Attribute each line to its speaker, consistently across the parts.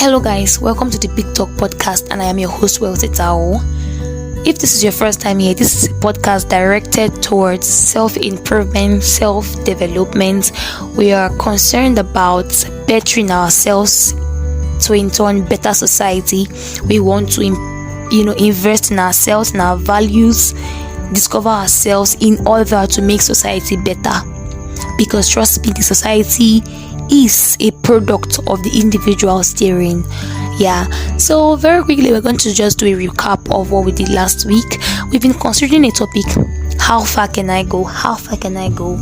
Speaker 1: Hello guys, welcome to the Big Talk podcast, and I am your host Wealthy Tao. If this is your first time here, this is a podcast directed towards self-improvement, self-development. We are concerned about bettering ourselves to in turn better society. We want to invest in ourselves and our values, discover ourselves in order to make society better. Because trust me, the society is a product of the individual steering. So very quickly, we're going to just do a recap of what we did last week. We've been considering a topic: how far can I go? How far can I go?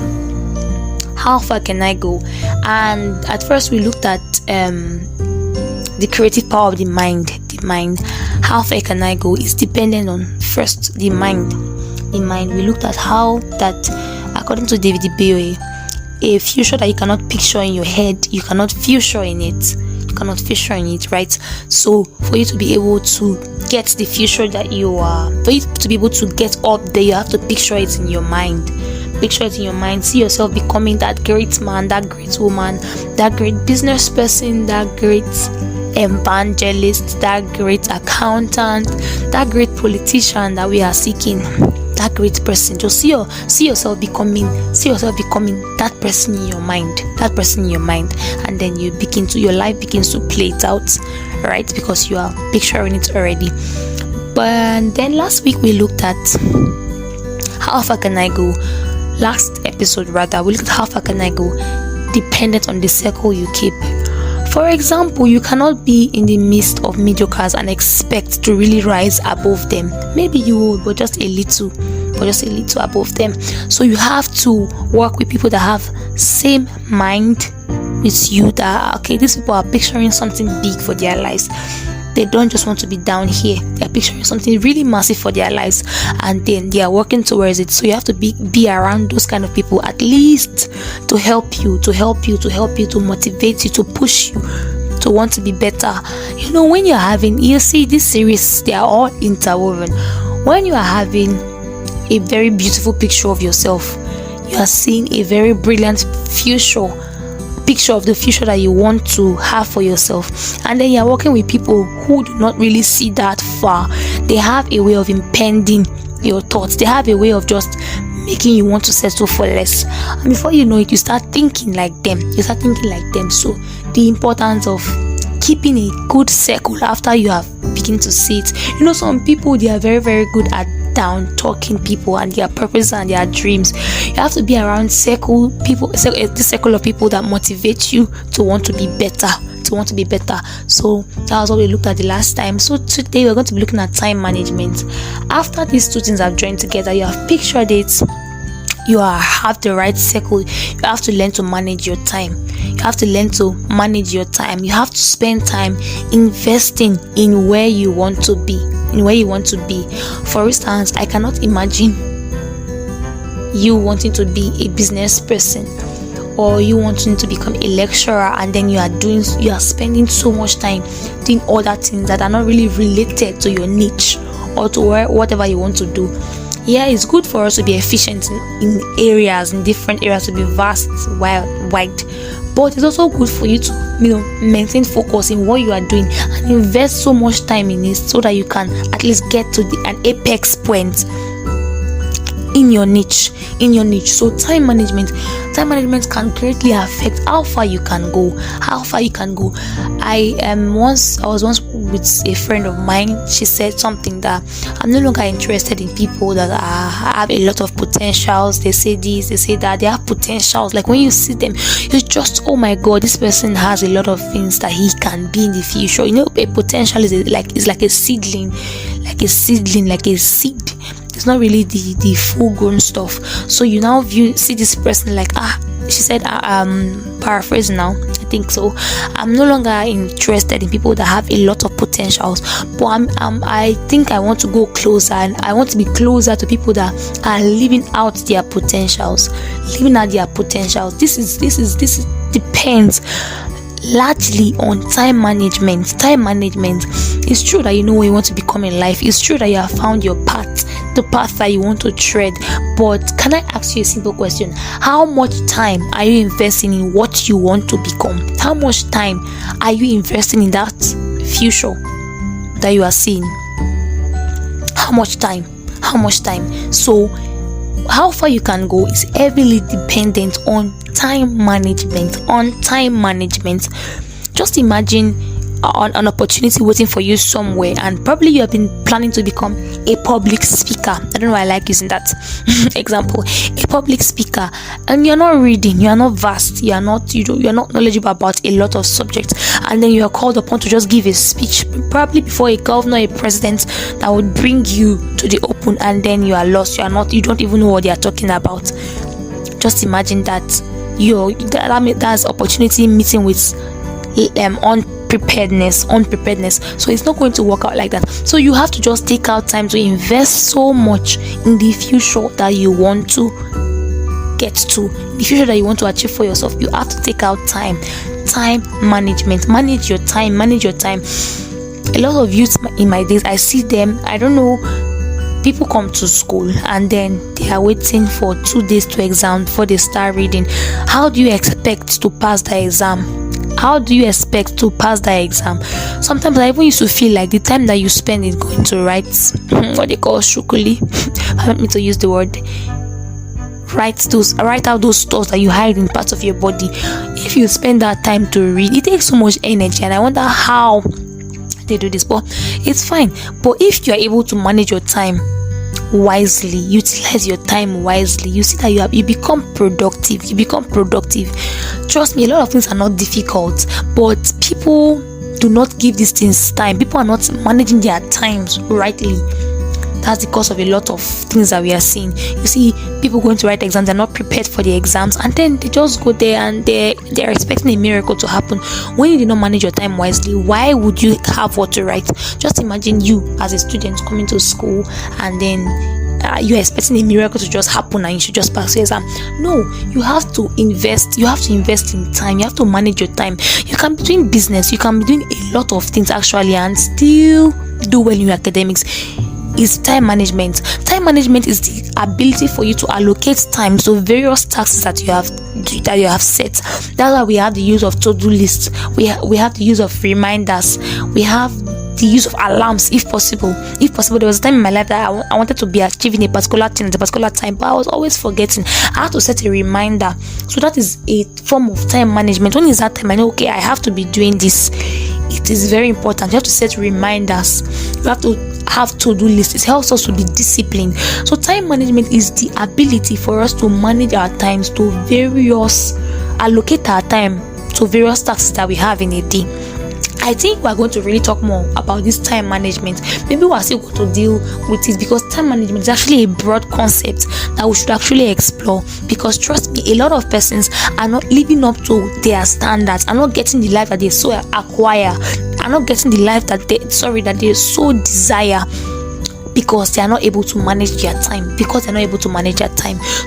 Speaker 1: How far can I go? And at first we looked at the creative power of the mind. How far can I go is dependent on first the mind. We looked at how that, according to David Bowie, a future that you cannot picture in your head, you cannot future in it. Right? So for you to be able to get the future that you are, for you to be able to get up there, you have to picture it in your mind. See yourself becoming that great man, that great woman, that great business person, that great evangelist, that great accountant, that great politician that we are seeking. That great person. Just see yourself becoming that person in your mind, and then your life begins to play it out, right? Because you are picturing it already. But then last week we looked at how far can I go. Last episode rather, we looked at how far can I go, dependent on the circle you keep. For example, you cannot be in the midst of mediocres and expect to really rise above them. Maybe you will, but just a little above them. So you have to work with people that have same mind with you, that okay, these people are picturing something big for their lives. They don't just want to be down here. They are picturing something really massive for their lives, and then they are working towards it. So you have to be around those kind of people, at least to help you, to motivate you, to push you to want to be better. When you're having, you see this series, they are all interwoven. When you are having a very beautiful picture of yourself, you are seeing a very brilliant picture of the future that you want to have for yourself, and then you're working with people who do not really see that far. They have a way of impending your thoughts. They have a way of just making you want to settle for less, and before you know it, you start thinking like them. So the importance of keeping a good circle after you have begun to see it. Some people, they are very, very good at down talking people and their purpose and their dreams. You have to be around this circle of people that motivate you to want to be better. So that was what we looked at the last time. So today we're going to be looking at time management. After these two things have joined together, you have pictured it, you have the right circle. You have to learn to manage your time. You have to spend time investing in where you want to be. For instance, I cannot imagine you wanting to be a business person, or you wanting to become a lecturer, and then you are spending so much time doing other things that are not really related to your niche or to whatever you want to do. It's good for us to be efficient in different areas, to be vast, wide. But it's also good for you to maintain focus in what you are doing and invest so much time in it, so that you can at least get to an apex point in your niche. So time management can greatly affect how far you can go. I was once with a friend of mine. She said something that I'm no longer interested in people that have a lot of potentials. They say this, they say that, they have potentials. Like when you see them, it's just, oh my god, this person has a lot of things that he can be in the future. A potential is like a seedling, like a seed. It's not really the full grown stuff. So you now see this person like, she said, paraphrasing now, I think so, I'm no longer interested in people that have a lot of potentials, but I think I want to go closer, and I want to be closer to people that are living out their potentials. This depends largely on time management. It's true that you know where you want to become in life. It's true that you have found your path. the path that you want to tread. But can I ask you a simple question? How much time are you investing in what you want to become? How much time are you investing in that future that you are seeing? How much time? So how far you can go is heavily dependent on time management. Just imagine an opportunity waiting for you somewhere, and probably you have been planning to become a public speaker. I don't know why I like using that example. A public speaker, and you're not reading, you are not vast, you're not knowledgeable about a lot of subjects, and then you are called upon to just give a speech, probably before a governor, a president, that would bring you to the open, and then you are lost. You don't even know what they are talking about. Just imagine that that's opportunity meeting with unpreparedness. So it's not going to work out like that. So you have to just take out time to invest so much in the future that you want to get to, the future that you want to achieve for yourself. You have to take out time management. Manage your time. A lot of youth in my days, I see them, I don't know, people come to school and then they are waiting for 2 days to exam before they start reading. How do you expect to pass the exam? Sometimes I even used to feel like the time that you spend is going to write what they call shukuli. I don't mean to use the word. Write out those thoughts that you hide in parts of your body. If you spend that time to read, it takes so much energy, and I wonder how they do this, but it's fine. But if you are able to manage your time wisely, utilize your time wisely, you see that you become productive. Trust me, a lot of things are not difficult, but people do not give these things time. People are not managing their times rightly. That's the cause of a lot of things that we are seeing. You see people going to write exams, they're not prepared for the exams, and then they just go there and they're expecting a miracle to happen. When you did not manage your time wisely, why would you have what to write? Just imagine you as a student coming to school, and then you're expecting a miracle to just happen and you should just pass your exam. No, you have to invest in time. You have to manage your time. You can be doing business, you can be doing a lot of things actually, and still do well in your academics. Is time management. Time management is the ability for you to allocate time to various tasks that you have set. That's why we have the use of to-do lists. We have the use of reminders. We have the use of alarms, if possible. There was a time in my life that I wanted to be achieving a particular thing at a particular time, but I was always forgetting. I had to set a reminder. So that is a form of time management. When is that time? I know, okay, I have to be doing this. It is very important. You have to set reminders. You have to have to-do lists. It helps us to be disciplined. So time management is the ability for us to manage our times allocate our time to various tasks that we have in a day. I think we're going to really talk more about this time management. Maybe we're still going to deal with it, because time management is actually a broad concept that we should actually explore. Because trust me, a lot of persons are not living up to their standards, are not getting the life that they so acquire, are not getting the life that they so desire, because they are not able to manage their time.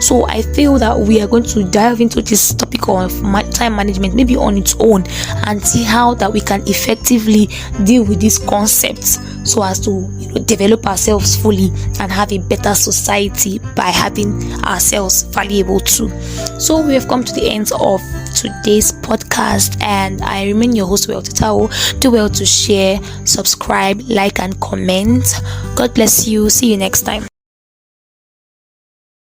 Speaker 1: So I feel that we are going to dive into this topic of time management, maybe on its own, and see how that we can effectively deal with these concepts, so as to develop ourselves fully and have a better society by having ourselves valuable too. So we have come to the end of today's podcast, and I remain your host, Wealth Tao. Do well to share, subscribe, like, and comment. God bless you. See you next time.